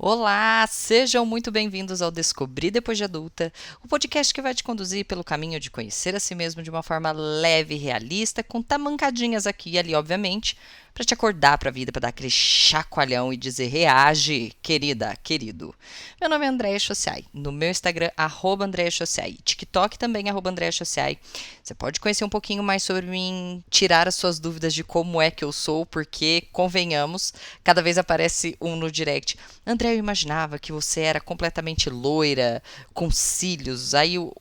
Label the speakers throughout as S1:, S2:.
S1: Olá, sejam muito bem-vindos ao Descobrir Depois de Adulta, o podcast que vai te conduzir pelo caminho de conhecer a si mesmo de uma forma leve e realista, com tamancadinhas aqui e ali, obviamente, para te acordar para a vida, para dar aquele chacoalhão e dizer reage, querida, querido. Meu nome é Andréia Chociai, no meu Instagram, @Andréia Chociai, TikTok também, @Andréia Chociai. Você pode conhecer um pouquinho mais sobre mim, tirar as suas dúvidas de como é que eu sou, porque, convenhamos, cada vez aparece um no direct. André, eu imaginava que você era completamente loira, com cílios.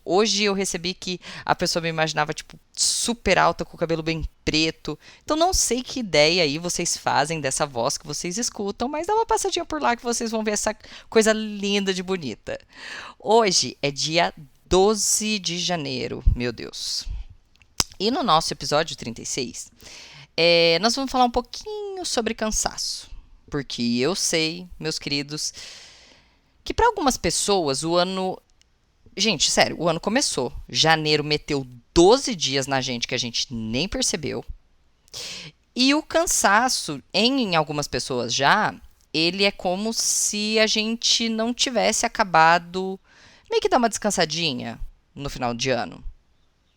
S1: Hoje eu recebi que a pessoa me imaginava, tipo, super alta, com o cabelo bem preto. Então não sei que ideia aí vocês fazem dessa voz que vocês escutam, mas dá uma passadinha por lá que vocês vão ver essa coisa linda de bonita. Hoje é dia 12 de janeiro, meu Deus. E no nosso episódio 36, nós vamos falar um pouquinho sobre cansaço. Porque eu sei, meus queridos, que para algumas pessoas o ano. Gente, sério, o ano começou. Janeiro meteu 12 dias na gente que a gente nem percebeu. E o cansaço, em algumas pessoas já, ele é como se a gente não tivesse acabado. Meio que dar uma descansadinha no final de ano.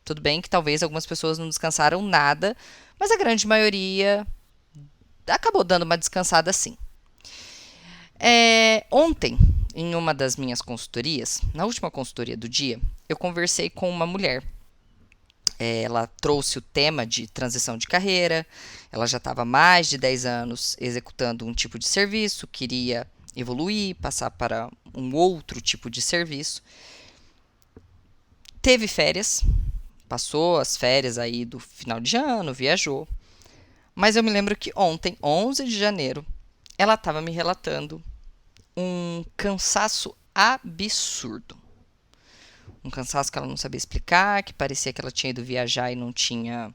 S1: Tudo bem que talvez algumas pessoas não descansaram nada, mas a grande maioria acabou dando uma descansada sim. Ontem, em uma das minhas consultorias, na última consultoria do dia, eu conversei com uma mulher. Ela trouxe o tema de transição de carreira, ela já estava há mais de 10 anos executando um tipo de serviço, queria evoluir, passar para um outro tipo de serviço. Teve férias, passou as férias aí do final de ano, viajou. Mas eu me lembro que ontem, 11 de janeiro, ela estava me relatando um cansaço absurdo. Um cansaço que ela não sabia explicar, que parecia que ela tinha ido viajar e não tinha.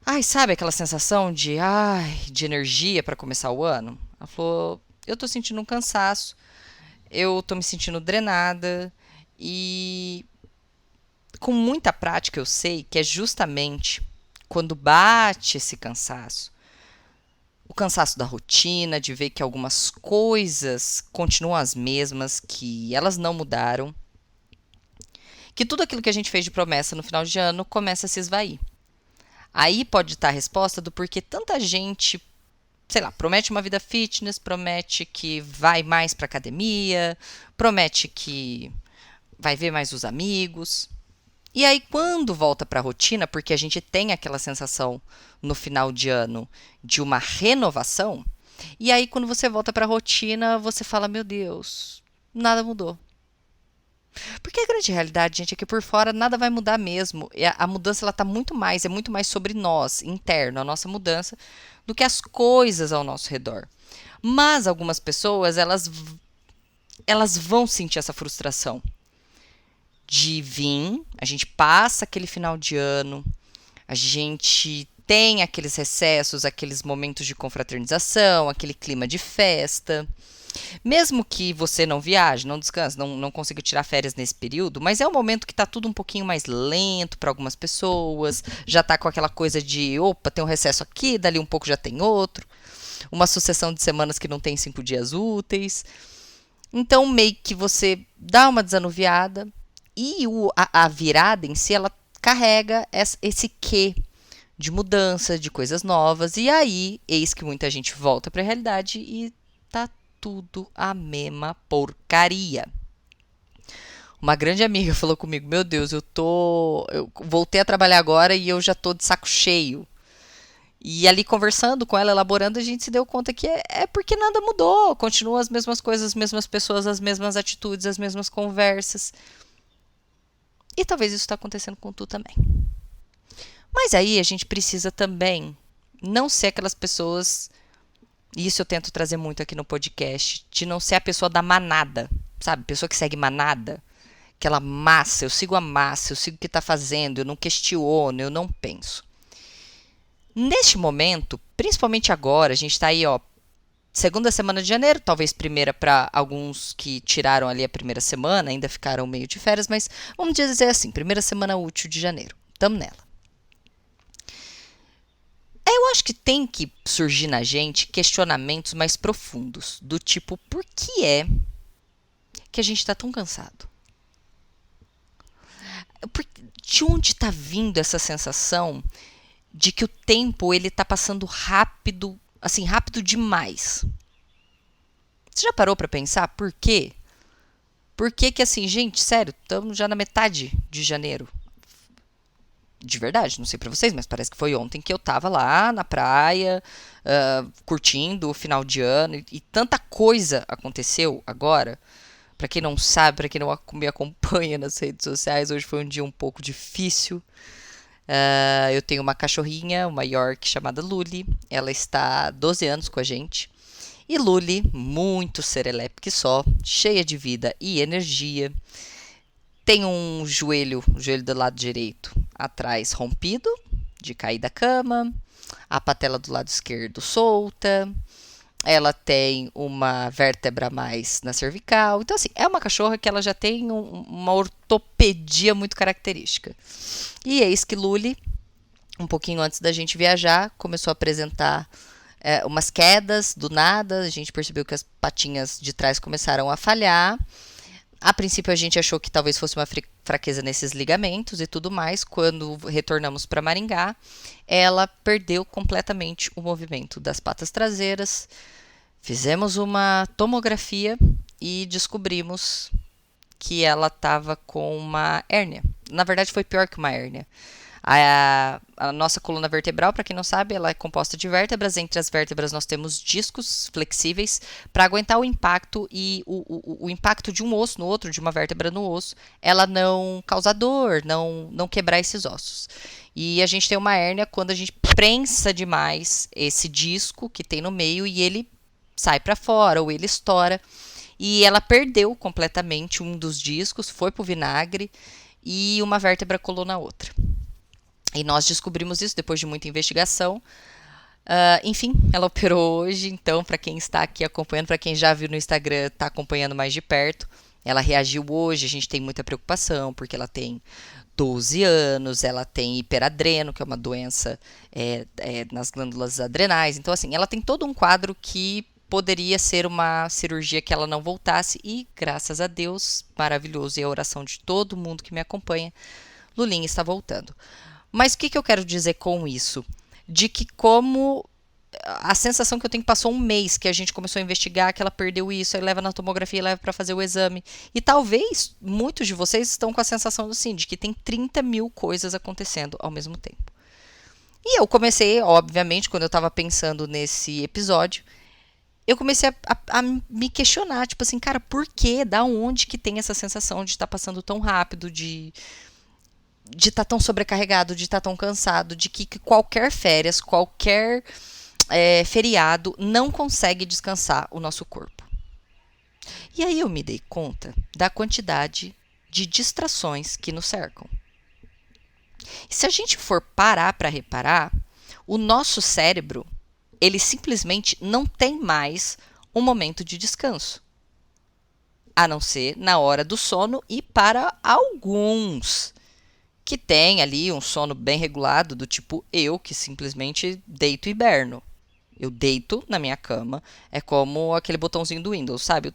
S1: Ai, sabe aquela sensação de energia para começar o ano? Ela falou: eu tô sentindo um cansaço, eu tô me sentindo drenada e com muita prática eu sei que é justamente quando bate esse cansaço, o cansaço da rotina, de ver que algumas coisas continuam as mesmas, que elas não mudaram, que tudo aquilo que a gente fez de promessa no final de ano começa a se esvair. Aí pode estar a resposta do porquê tanta gente, sei lá, promete uma vida fitness, promete que vai mais para academia, promete que vai ver mais os amigos. E aí, quando volta para a rotina, porque a gente tem aquela sensação no final de ano de uma renovação, e aí, quando você volta para a rotina, você fala: Meu Deus, nada mudou. Porque a grande realidade, gente, é que por fora nada vai mudar mesmo. E a mudança ela tá é muito mais sobre nós, interno, a nossa mudança, do que as coisas ao nosso redor. Mas algumas pessoas, elas vão sentir essa frustração de vir, a gente passa aquele final de ano, a gente tem aqueles recessos, aqueles momentos de confraternização, aquele clima de festa. Mesmo que você não viaje, não descanse, não consiga tirar férias nesse período, mas é um momento que está tudo um pouquinho mais lento para algumas pessoas, já está com aquela coisa de, opa, tem um recesso aqui, dali um pouco já tem outro, uma sucessão de semanas que não tem 5 dias úteis. Então, meio que você dá uma desanuviada e a virada em si, ela carrega esse quê de mudança, de coisas novas, e aí, eis que muita gente volta para a realidade e tá tudo a mesma porcaria. Uma grande amiga falou comigo: Meu Deus, eu voltei a trabalhar agora e eu já tô de saco cheio. E ali conversando com ela, elaborando, a gente se deu conta que é porque nada mudou. Continuam as mesmas coisas, as mesmas pessoas, as mesmas atitudes, as mesmas conversas. E talvez isso está acontecendo com tu também. Mas aí a gente precisa também não ser aquelas pessoas, e isso eu tento trazer muito aqui no podcast, de não ser a pessoa da manada, sabe? Pessoa que segue manada. Aquela massa, eu sigo a massa, eu sigo o que está fazendo, eu não questiono, eu não penso. Neste momento, principalmente agora, a gente está aí, ó, segunda semana de janeiro, talvez primeira para alguns que tiraram ali a primeira semana, ainda ficaram meio de férias, mas vamos dizer assim, primeira semana útil de janeiro. Estamos nela. Eu acho que tem que surgir na gente questionamentos mais profundos, do tipo, por que é que a gente está tão cansado? De onde está vindo essa sensação de que o tempo ele tá passando rápido, assim, rápido demais? Você já parou para pensar por quê? Por que que assim, gente, sério, estamos já na metade de janeiro. De verdade, não sei pra vocês, mas parece que foi ontem que eu tava lá na praia, curtindo o final de ano, e tanta coisa aconteceu agora. Pra quem não sabe, pra quem não me acompanha nas redes sociais, hoje foi um dia um pouco difícil. Eu tenho uma cachorrinha, uma York chamada Luli. Ela está há 12 anos com a gente. E Luli, muito serelepe que só, cheia de vida e energia. Tem o joelho do lado direito atrás rompido, de cair da cama. A patela do lado esquerdo solta. Ela tem uma vértebra a mais na cervical. Então, assim, é uma cachorra que ela já tem uma ortopedia muito característica. E eis que Luli, um pouquinho antes da gente viajar, começou a apresentar umas quedas do nada. A gente percebeu que as patinhas de trás começaram a falhar. A princípio a gente achou que talvez fosse uma fraqueza nesses ligamentos e tudo mais. Quando retornamos para Maringá, ela perdeu completamente o movimento das patas traseiras. Fizemos uma tomografia e descobrimos que ela estava com uma hérnia. Na verdade, foi pior que uma hérnia. A nossa coluna vertebral, para quem não sabe, ela é composta de vértebras. Entre as vértebras nós temos discos flexíveis para aguentar o impacto e o impacto de um osso no outro, de uma vértebra no osso, ela não causar dor, não quebrar esses ossos. E a gente tem uma hérnia quando a gente prensa demais esse disco que tem no meio e ele sai para fora ou ele estoura. E ela perdeu completamente um dos discos, foi pro vinagre e uma vértebra colou na outra. E nós descobrimos isso depois de muita investigação. Enfim, ela operou hoje, então para quem está aqui acompanhando, para quem já viu no Instagram, está acompanhando mais de perto. Ela reagiu hoje, a gente tem muita preocupação, porque ela tem 12 anos, ela tem hiperadreno, que é uma doença nas glândulas adrenais. Então, assim, ela tem todo um quadro que poderia ser uma cirurgia que ela não voltasse e, graças a Deus, maravilhoso, e a oração de todo mundo que me acompanha, Lulinha está voltando. Mas o que eu quero dizer com isso? De que como a sensação que eu tenho que passou um mês que a gente começou a investigar, que ela perdeu isso, aí leva na tomografia, leva para fazer o exame. E talvez muitos de vocês estão com a sensação assim, de que tem 30 mil coisas acontecendo ao mesmo tempo. E eu comecei, obviamente, quando eu estava pensando nesse episódio, eu comecei a me questionar, tipo assim, cara, por quê? Da onde que tem essa sensação de estar passando tão rápido, de estar tão sobrecarregado, de estar tão cansado, de que qualquer férias, qualquer feriado não consegue descansar o nosso corpo. E aí eu me dei conta da quantidade de distrações que nos cercam. E se a gente for parar para reparar, o nosso cérebro, ele simplesmente não tem mais um momento de descanso. A não ser na hora do sono e para alguns que tem ali um sono bem regulado, do tipo eu, que simplesmente deito e hiberno. Eu deito na minha cama, é como aquele botãozinho do Windows, sabe?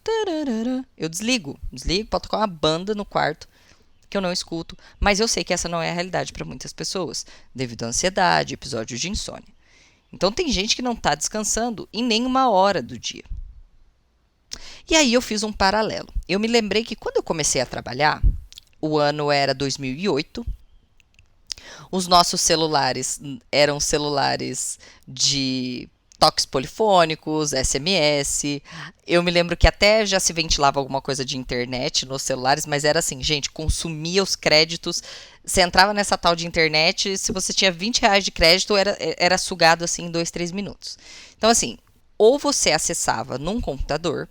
S1: Eu desligo, pode tocar uma banda no quarto que eu não escuto, mas eu sei que essa não é a realidade para muitas pessoas, devido à ansiedade, episódios de insônia. Então tem gente que não está descansando em nenhuma hora do dia. E aí eu fiz um paralelo. Eu me lembrei que quando eu comecei a trabalhar, o ano era 2008, os nossos celulares eram celulares de toques polifônicos, SMS. Eu me lembro que até já se ventilava alguma coisa de internet nos celulares, mas era assim, gente, consumia os créditos. Você entrava nessa tal de internet, se você tinha 20 reais de crédito, era sugado assim em 2, 3 minutos. Então, assim, ou você acessava num computador,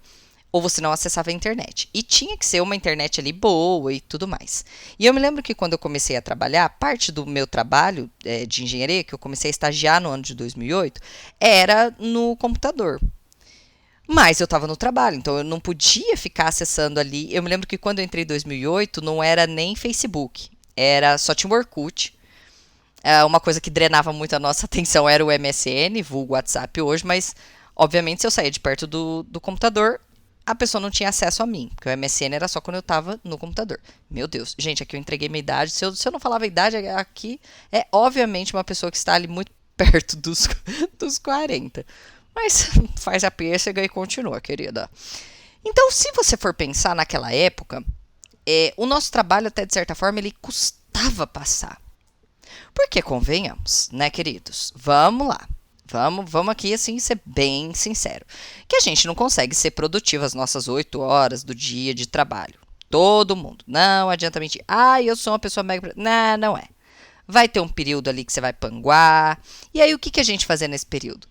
S1: ou você não acessava a internet. E tinha que ser uma internet ali boa e tudo mais. E eu me lembro que quando eu comecei a trabalhar, parte do meu trabalho de engenharia, que eu comecei a estagiar no ano de 2008, era no computador. Mas eu estava no trabalho, então eu não podia ficar acessando ali. Eu me lembro que quando eu entrei em 2008, não era nem Facebook, só tinha o Orkut. Uma coisa que drenava muito a nossa atenção era o MSN, vulgo WhatsApp hoje, mas obviamente se eu saía de perto do computador, a pessoa não tinha acesso a mim, porque o MSN era só quando eu tava no computador. Meu Deus, gente, aqui eu entreguei minha idade. Se eu não falava a idade, aqui é obviamente uma pessoa que está ali muito perto dos 40. Mas faz a pêssega e continua, querida. Então, se você for pensar naquela época, o nosso trabalho, até de certa forma, ele custava passar. Porque convenhamos, né, queridos? Vamos lá. Vamos aqui, assim, ser bem sincero. Que a gente não consegue ser produtivo as nossas 8 horas do dia de trabalho. Todo mundo. Não adianta mentir. Ah, eu sou uma pessoa mega... Não, não é. Vai ter um período ali que você vai panguar. E aí, o que a gente fazia nesse período?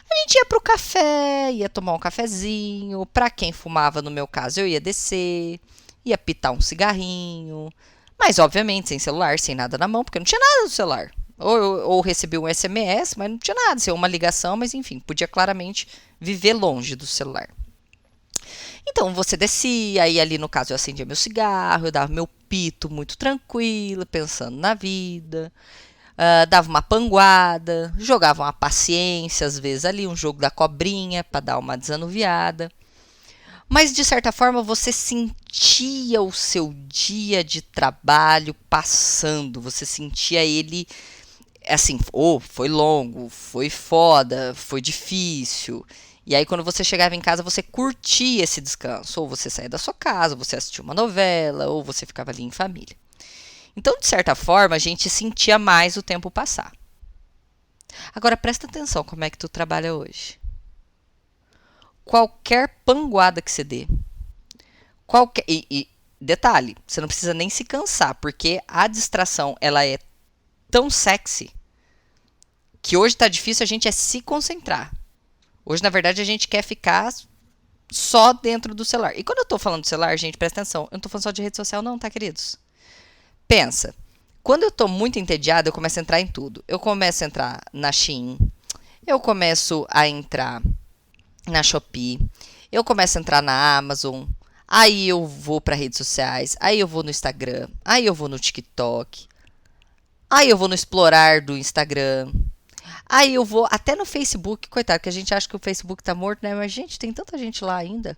S1: A gente ia pro café, ia tomar um cafezinho. Pra quem fumava, no meu caso, eu ia descer. Ia pitar um cigarrinho. Mas, obviamente, sem celular, sem nada na mão, porque não tinha nada no celular. Ou recebi um SMS, mas não tinha nada, assim, uma ligação, mas enfim, podia claramente viver longe do celular. Então você descia, aí ali no caso eu acendia meu cigarro, eu dava meu pito muito tranquilo, pensando na vida, dava uma panguada, jogava uma paciência, às vezes ali, um jogo da cobrinha para dar uma desanuviada. Mas de certa forma você sentia o seu dia de trabalho passando, você sentia ele assim, foi longo, foi foda, foi difícil. E aí, quando você chegava em casa, você curtia esse descanso. Ou você saía da sua casa, você assistia uma novela, ou você ficava ali em família. Então, de certa forma, a gente sentia mais o tempo passar. Agora, presta atenção como é que tu trabalha hoje. Qualquer panguada que você dê, e detalhe, você não precisa nem se cansar, porque a distração, ela é tão sexy, que hoje tá difícil a gente se concentrar. Hoje, na verdade, a gente quer ficar só dentro do celular. E quando eu tô falando do celular, gente, presta atenção, eu não tô falando só de rede social não, tá, queridos? Pensa, quando eu tô muito entediada, eu começo a entrar em tudo. Eu começo a entrar na Shein, eu começo a entrar na Shopee, eu começo a entrar na Amazon, aí eu vou para redes sociais, aí eu vou no Instagram, aí eu vou no TikTok, aí eu vou no explorar do Instagram, aí eu vou até no Facebook, coitado, que a gente acha que o Facebook tá morto, né? Mas, gente, tem tanta gente lá ainda.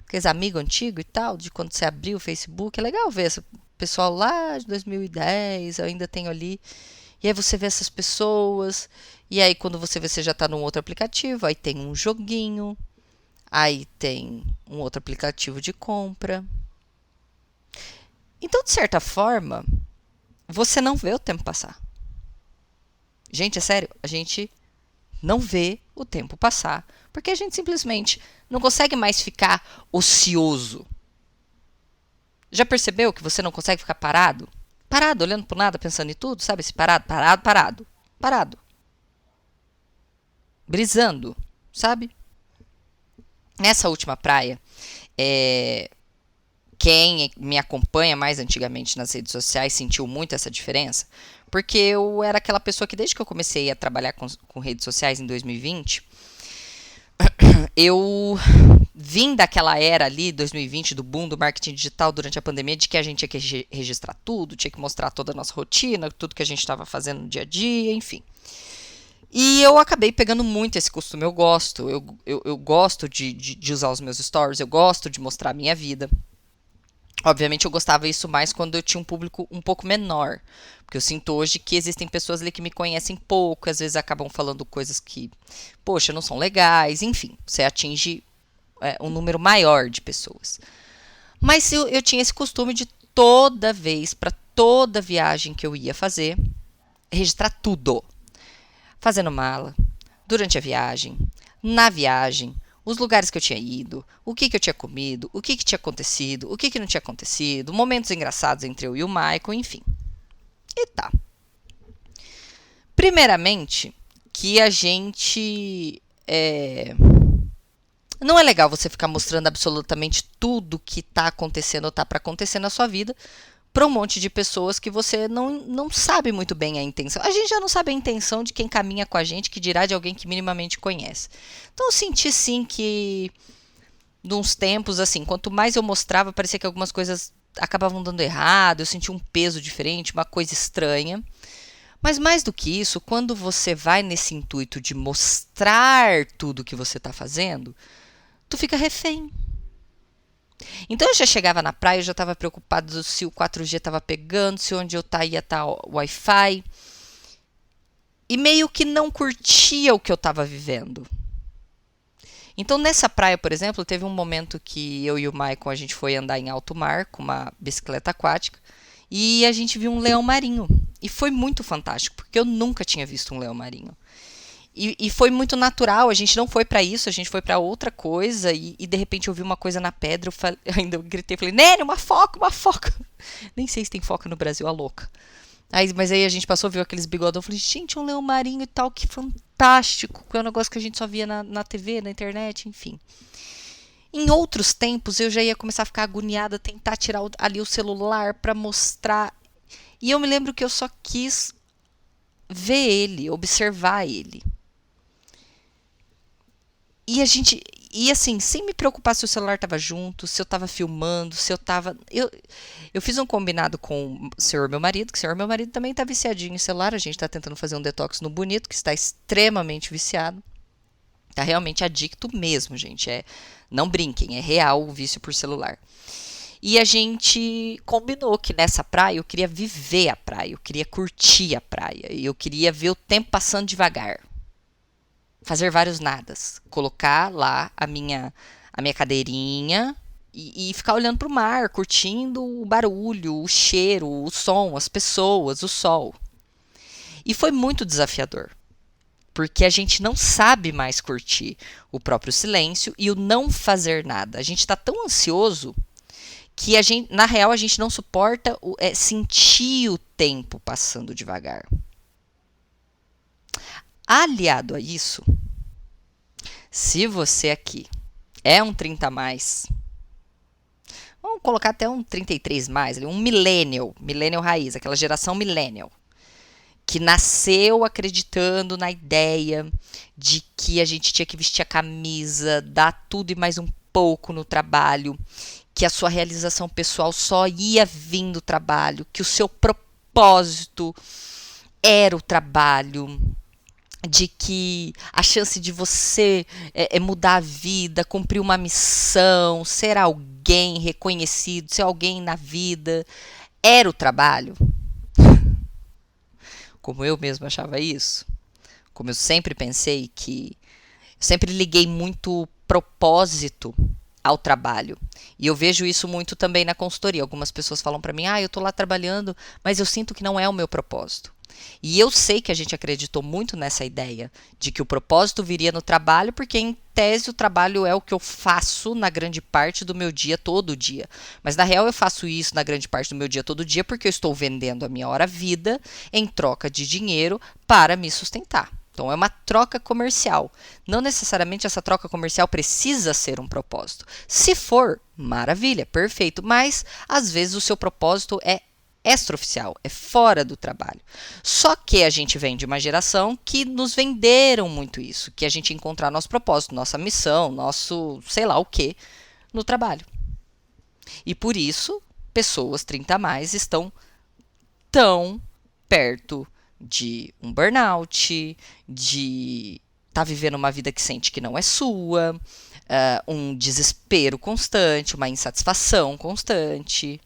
S1: Aqueles amigos antigos e tal, de quando você abriu o Facebook. É legal ver esse pessoal lá de 2010, eu ainda tenho ali. E aí você vê essas pessoas. E aí quando você vê, você já tá num outro aplicativo. Aí tem um joguinho. Aí tem um outro aplicativo de compra. Então, de certa forma, você não vê o tempo passar. Gente, é sério, a gente não vê o tempo passar, porque a gente simplesmente não consegue mais ficar ocioso. Já percebeu que você não consegue ficar parado? Parado, olhando para nada, pensando em tudo, sabe? Esse parado, parado, parado, parado. Brisando, sabe? Nessa última praia, quem me acompanha mais antigamente nas redes sociais sentiu muito essa diferença, porque eu era aquela pessoa que desde que eu comecei a trabalhar com redes sociais em 2020, eu vim daquela era ali, 2020, do boom do marketing digital durante a pandemia, de que a gente tinha que registrar tudo, tinha que mostrar toda a nossa rotina, tudo que a gente estava fazendo no dia a dia, enfim. E eu acabei pegando muito esse costume, eu gosto, eu gosto de usar os meus stories, eu gosto de mostrar a minha vida. Obviamente eu gostava isso mais quando eu tinha um público um pouco menor, porque eu sinto hoje que existem pessoas ali que me conhecem pouco, às vezes acabam falando coisas que, poxa, não são legais, enfim, você atinge um número maior de pessoas. Mas eu tinha esse costume de toda vez, para toda viagem que eu ia fazer, registrar tudo. Fazendo mala, durante a viagem, na viagem, os lugares que eu tinha ido, o que eu tinha comido, o que tinha acontecido, o que não tinha acontecido, momentos engraçados entre eu e o Michael, enfim. E tá. Primeiramente, que a gente... Não é legal você ficar mostrando absolutamente tudo que tá acontecendo ou tá para acontecer na sua vida para um monte de pessoas que você não sabe muito bem a intenção. A gente já não sabe a intenção de quem caminha com a gente, que dirá de alguém que minimamente conhece. Então eu senti sim que, nos tempos, assim, quanto mais eu mostrava, parecia que algumas coisas acabavam dando errado, eu senti um peso diferente, uma coisa estranha. Mas mais do que isso, quando você vai nesse intuito de mostrar tudo que você está fazendo, tu fica refém. Então eu já chegava na praia, eu já estava preocupado se o 4G estava pegando, se onde eu ia estar o Wi-Fi. E meio que não curtia o que eu estava vivendo. Então nessa praia, por exemplo, teve um momento que eu e o Maicon a gente foi andar em alto mar com uma bicicleta aquática e a gente viu um leão marinho. E foi muito fantástico, porque eu nunca tinha visto um leão marinho. E foi muito natural, a gente não foi para isso, a gente foi para outra coisa e de repente eu vi uma coisa na pedra, ainda gritei, falei, Nene, uma foca, uma foca. Nem sei se tem foca no Brasil, a louca. Mas aí a gente passou, viu aqueles bigodão, falei, gente, um leão marinho e tal, que fantástico, que é um negócio que a gente só via na TV, na internet, enfim. Em outros tempos eu já ia começar a ficar agoniada, tentar tirar ali o celular para mostrar. E eu me lembro que eu só quis ver ele, observar ele. E assim, sem me preocupar se o celular estava junto, se eu estava filmando, se eu estava. Eu fiz um combinado com o senhor meu marido, que o senhor meu marido também está viciadinho em celular. A gente está tentando fazer um detox no Bonito, que está extremamente viciado. Está realmente adicto mesmo, gente. Não brinquem, é real o vício por celular. E a gente combinou que nessa praia eu queria viver a praia, eu queria curtir a praia, eu queria ver o tempo passando devagar. Fazer vários nadas. Colocar lá a minha cadeirinha e ficar olhando para o mar, curtindo o barulho, o cheiro, o som, as pessoas, o sol. E foi muito desafiador, porque a gente não sabe mais curtir o próprio silêncio e o não fazer nada. A gente está tão ansioso que na real, a gente não suporta sentir o tempo passando devagar. Aliado a isso, se você aqui é um 30 a mais, vamos colocar até um 33 mais, um millennial raiz, aquela geração millennial, que nasceu acreditando na ideia de que a gente tinha que vestir a camisa, dar tudo e mais um pouco no trabalho, que a sua realização pessoal só ia vir do trabalho, que o seu propósito era o trabalho, de que a chance de você mudar a vida, cumprir uma missão, ser alguém reconhecido, ser alguém na vida, era o trabalho. Como eu mesma achava isso, como eu sempre pensei que... Eu sempre liguei muito propósito ao trabalho. E eu vejo isso muito também na consultoria. Algumas pessoas falam para mim, eu tô lá trabalhando, mas eu sinto que não é o meu propósito. E eu sei que a gente acreditou muito nessa ideia de que o propósito viria no trabalho, porque em tese o trabalho é o que eu faço na grande parte do meu dia, todo dia. Mas na real eu faço isso na grande parte do meu dia, todo dia, porque eu estou vendendo a minha hora-vida em troca de dinheiro para me sustentar. Então, é uma troca comercial. Não necessariamente essa troca comercial precisa ser um propósito. Se for, maravilha, perfeito. Mas, às vezes, o seu propósito é extraoficial, é fora do trabalho. Só que a gente vem de uma geração que nos venderam muito isso, que a gente encontrar nosso propósito, nossa missão, nosso sei lá o quê, no trabalho. E por isso, pessoas 30 a mais estão tão perto de um burnout, de estar vivendo uma vida que sente que não é sua, um desespero constante, uma insatisfação constante.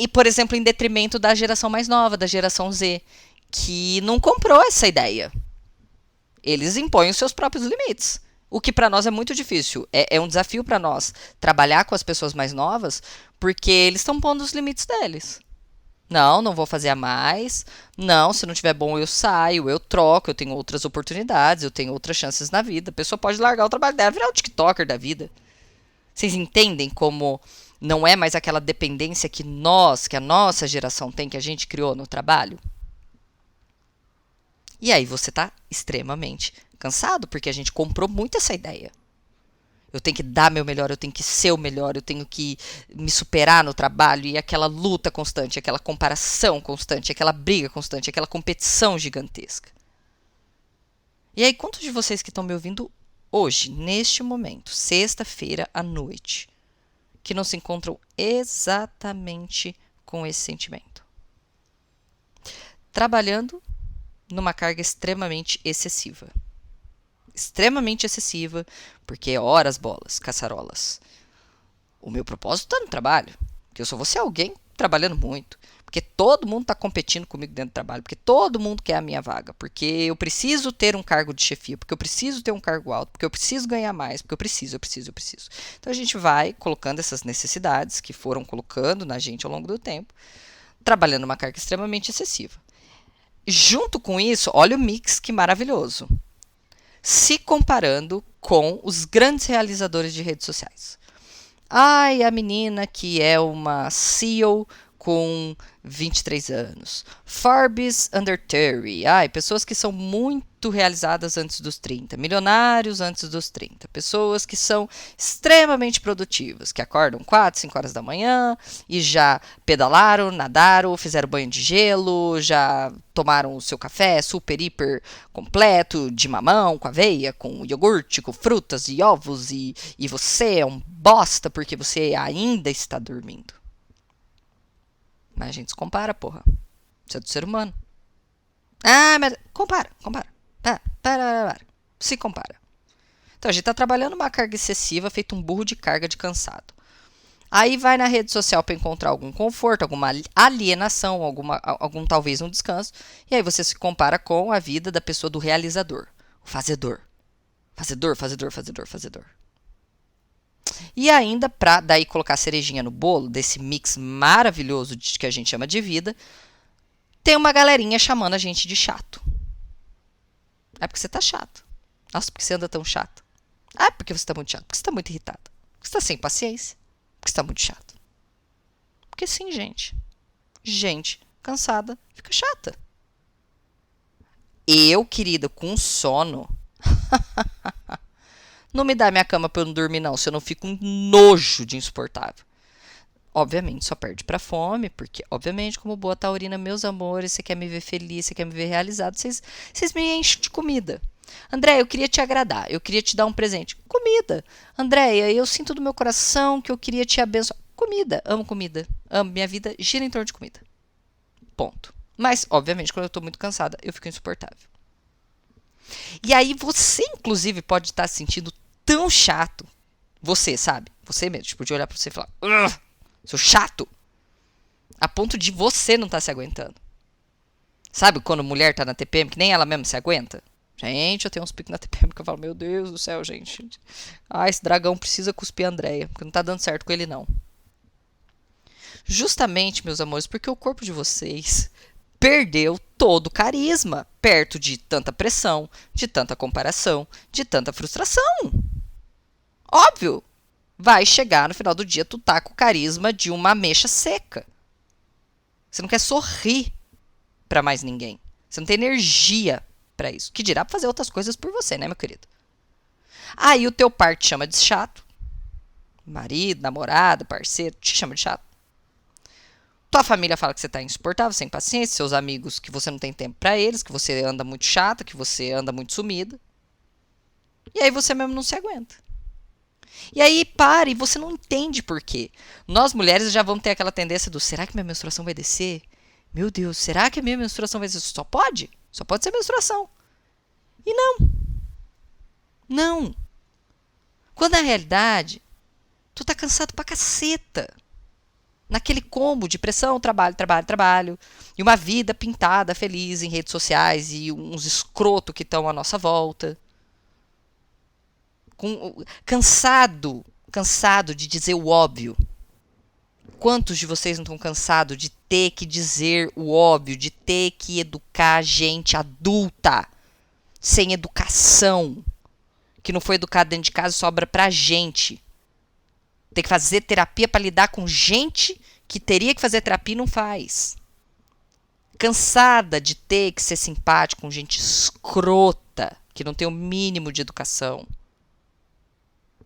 S1: E, por exemplo, em detrimento da geração mais nova, da geração Z, que não comprou essa ideia. Eles impõem os seus próprios limites. O que para nós é muito difícil. É um desafio para nós trabalhar com as pessoas mais novas, porque eles estão pondo os limites deles. Não vou fazer a mais. Não, se não tiver bom eu saio, eu troco, eu tenho outras oportunidades, eu tenho outras chances na vida. A pessoa pode largar o trabalho dela, virar o TikToker da vida. Vocês entendem como não é mais aquela dependência que a nossa geração tem, que a gente criou no trabalho? E aí você tá extremamente cansado, porque a gente comprou muito essa ideia. Eu tenho que dar meu melhor, eu tenho que ser o melhor, eu tenho que me superar no trabalho, e aquela luta constante, aquela comparação constante, aquela briga constante, aquela competição gigantesca. E aí, quantos de vocês que estão me ouvindo hoje, neste momento, sexta-feira à noite, que não se encontram exatamente com esse sentimento? trabalhando numa carga extremamente excessiva. Extremamente excessiva, porque horas, bolas, caçarolas. O meu propósito está no trabalho, porque eu só vou ser alguém trabalhando muito, porque todo mundo está competindo comigo dentro do trabalho, porque todo mundo quer a minha vaga, porque eu preciso ter um cargo de chefia, porque eu preciso ter um cargo alto, porque eu preciso ganhar mais, porque eu preciso. Então a gente vai colocando essas necessidades que foram colocando na gente ao longo do tempo, trabalhando uma carga extremamente excessiva. Junto com isso, olha o mix que maravilhoso. Se comparando com os grandes realizadores de redes sociais. Ai, a menina que é uma CEO com 23 anos. Forbes under 30. Ai, pessoas que são muito realizadas antes dos 30. Milionários antes dos 30. Pessoas que são extremamente produtivas, que acordam 4, 5 horas da manhã e já pedalaram, nadaram, fizeram banho de gelo, já tomaram o seu café super, hiper completo, de mamão, com aveia, com iogurte, com frutas e ovos, e você é um bosta porque você ainda está dormindo. Mas a gente se compara, porra. Isso é do ser humano. Ah, mas compara. Para. Se compara. Então a gente tá trabalhando uma carga excessiva, feito um burro de carga de cansado. Aí vai na rede social para encontrar algum conforto, alguma alienação, algum talvez um descanso. E aí você se compara com a vida da pessoa do realizador, o fazedor. Fazedor. E ainda para daí colocar a cerejinha no bolo desse mix maravilhoso que a gente chama de vida, tem uma galerinha chamando a gente de chato. É porque você tá chato. Nossa, porque você anda tão chato. Ah, porque você tá muito chato. Porque você tá muito irritado. Porque você tá sem paciência. Porque você tá muito chato. Porque sim, gente. Gente cansada fica chata. Eu, querida, com sono. Não me dá minha cama pra eu não dormir, não. Se eu não fico um nojo de insuportável. Obviamente, só perde pra fome, porque, obviamente, como boa taurina, meus amores, você quer me ver feliz, você quer me ver realizado, vocês me enchem de comida. Andréia, eu queria te agradar, eu queria te dar um presente. Comida. Andréia, eu sinto do meu coração que eu queria te abençoar. Comida. Amo comida. Amo. Minha vida gira em torno de comida. Ponto. Mas, obviamente, quando eu tô muito cansada, eu fico insuportável. E aí você, inclusive, pode estar se sentindo tão chato. Você, sabe? Você mesmo. Tipo, de olhar pra você e falar... Sou chato. A ponto de você não estar se aguentando. Sabe quando mulher tá na TPM que nem ela mesma se aguenta? Gente, eu tenho uns picos na TPM que eu falo, meu Deus do céu, gente. Ah, esse dragão precisa cuspir a Andréia, porque não tá dando certo com ele, não. Justamente, meus amores, porque o corpo de vocês perdeu todo o carisma perto de tanta pressão, de tanta comparação, de tanta frustração. Óbvio. Vai chegar no final do dia, tu tá com o carisma de uma ameixa seca. Você não quer sorrir pra mais ninguém. Você não tem energia pra isso. Que dirá pra fazer outras coisas por você, né, meu querido? Aí o teu par te chama de chato. Marido, namorado, parceiro, te chama de chato. Tua família fala que você tá insuportável, sem paciência. Seus amigos que você não tem tempo pra eles, que você anda muito chata, que você anda muito sumida. E aí você mesmo não se aguenta. E aí para e você não entende por quê. Nós mulheres já vamos ter aquela tendência do será que minha menstruação vai descer? Meu Deus, será que a minha menstruação vai descer? Só pode ser menstruação. E não. Quando na realidade, tu tá cansado pra caceta. Naquele combo de pressão, trabalho. E uma vida pintada, feliz em redes sociais e uns escroto que estão à nossa volta. Cansado de dizer o óbvio. Quantos de vocês não estão cansados de ter que dizer o óbvio, de ter que educar gente adulta, sem educação, que não foi educada dentro de casa e sobra pra gente? Tem que fazer terapia para lidar com gente que teria que fazer terapia e não faz. Cansada de ter que ser simpático com gente escrota, que não tem o mínimo de educação.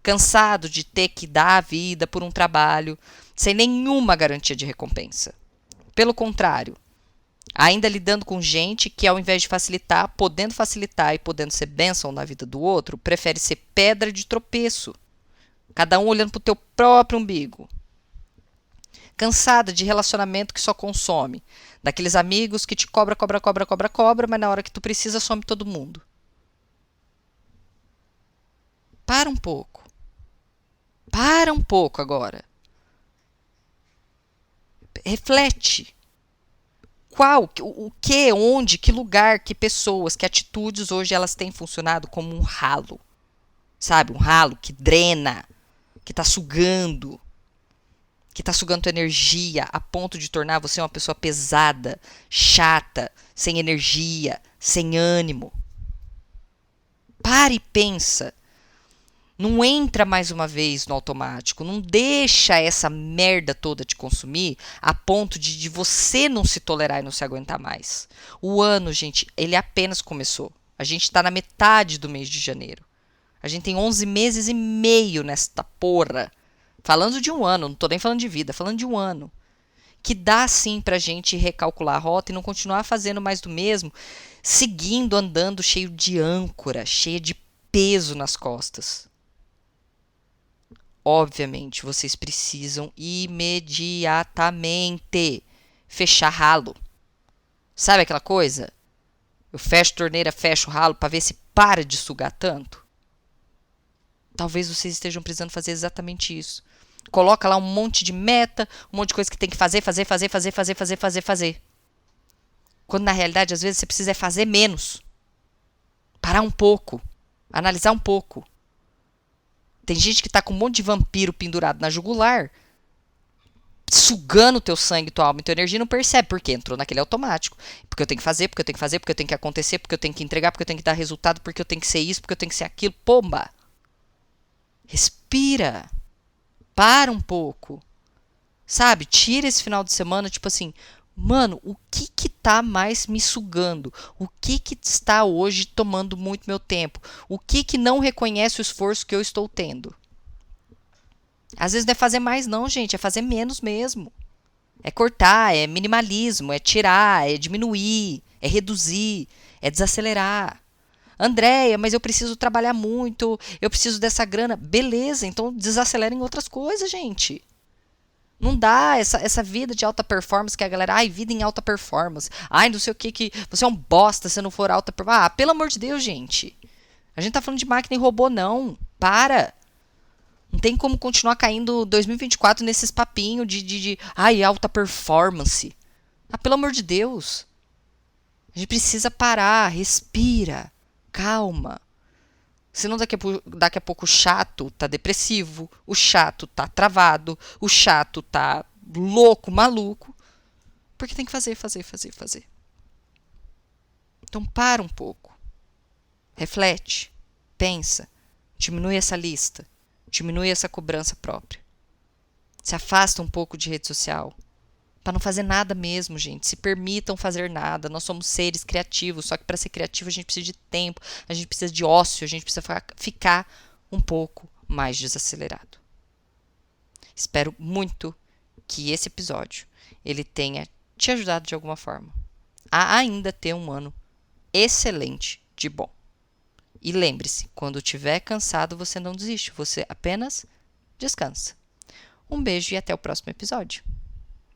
S1: Cansado de ter que dar a vida por um trabalho sem nenhuma garantia de recompensa. Pelo contrário, ainda lidando com gente que, ao invés de facilitar e podendo ser bênção na vida do outro, prefere ser pedra de tropeço. Cada um olhando para o teu próprio umbigo. Cansada de relacionamento que só consome. Daqueles amigos que te cobra, mas na hora que tu precisa some todo mundo. Para um pouco. Para um pouco agora. Reflete. Qual, o que, onde, que lugar, que pessoas, que atitudes hoje elas têm funcionado como um ralo. Sabe? Um ralo que drena, que está sugando tua energia a ponto de tornar você uma pessoa pesada, chata, sem energia, sem ânimo. Pare e pensa. Não entra mais uma vez no automático. Não deixa essa merda toda te consumir a ponto de você não se tolerar e não se aguentar mais. O ano, gente, ele apenas começou. A gente está na metade do mês de janeiro. A gente tem 11 meses e meio nesta porra. Falando de um ano, não tô nem falando de vida, falando de um ano. Que dá sim pra gente recalcular a rota e não continuar fazendo mais do mesmo, seguindo, andando cheio de âncora, cheio de peso nas costas. Obviamente, vocês precisam imediatamente fechar ralo. Sabe aquela coisa? Eu fecho a torneira, fecho o ralo para ver se para de sugar tanto. Talvez vocês estejam precisando fazer exatamente isso. Coloca lá um monte de meta, um monte de coisa que tem que fazer. Quando na realidade, às vezes, você precisa fazer menos. Parar um pouco. Analisar um pouco. Tem gente que tá com um monte de vampiro pendurado na jugular, sugando teu sangue, tua alma e tua energia e não percebe. Por quê? Entrou naquele automático. Porque eu tenho que fazer, porque eu tenho que acontecer, porque eu tenho que entregar, porque eu tenho que dar resultado, porque eu tenho que ser isso, porque eu tenho que ser aquilo. Pomba! Respira. Para um pouco. Sabe? Tira esse final de semana, tipo assim, mano, o que tá mais me sugando? O que está hoje tomando muito meu tempo? O que não reconhece o esforço que eu estou tendo? Às vezes não é fazer mais não, gente, é fazer menos mesmo. É cortar, é minimalismo, é tirar, é diminuir, é reduzir, é desacelerar. Andréia, mas eu preciso trabalhar muito, eu preciso dessa grana. Beleza, então desacelera em outras coisas, gente. Não dá essa vida de alta performance que a galera, ai, vida em alta performance. Ai, não sei o que você é um bosta se não for alta performance. Ah, pelo amor de Deus, gente. A gente tá falando de máquina e robô, não. Para. Não tem como continuar caindo 2024 nesses papinhos de ai, alta performance. Ah, pelo amor de Deus. A gente precisa parar, respira, calma. Senão daqui a pouco o chato tá depressivo, o chato tá travado, o chato tá louco, maluco. Porque tem que fazer. Então para um pouco. Reflete, pensa, diminui essa lista, diminui essa cobrança própria. Se afasta um pouco de rede social. Para não fazer nada mesmo, gente. Se permitam fazer nada. Nós somos seres criativos. Só que para ser criativo a gente precisa de tempo, a gente precisa de ócio, a gente precisa ficar um pouco mais desacelerado. Espero muito que esse episódio ele tenha te ajudado de alguma forma a ainda ter um ano excelente de bom. E lembre-se, quando estiver cansado, você não desiste, você apenas descansa. Um beijo e até o próximo episódio.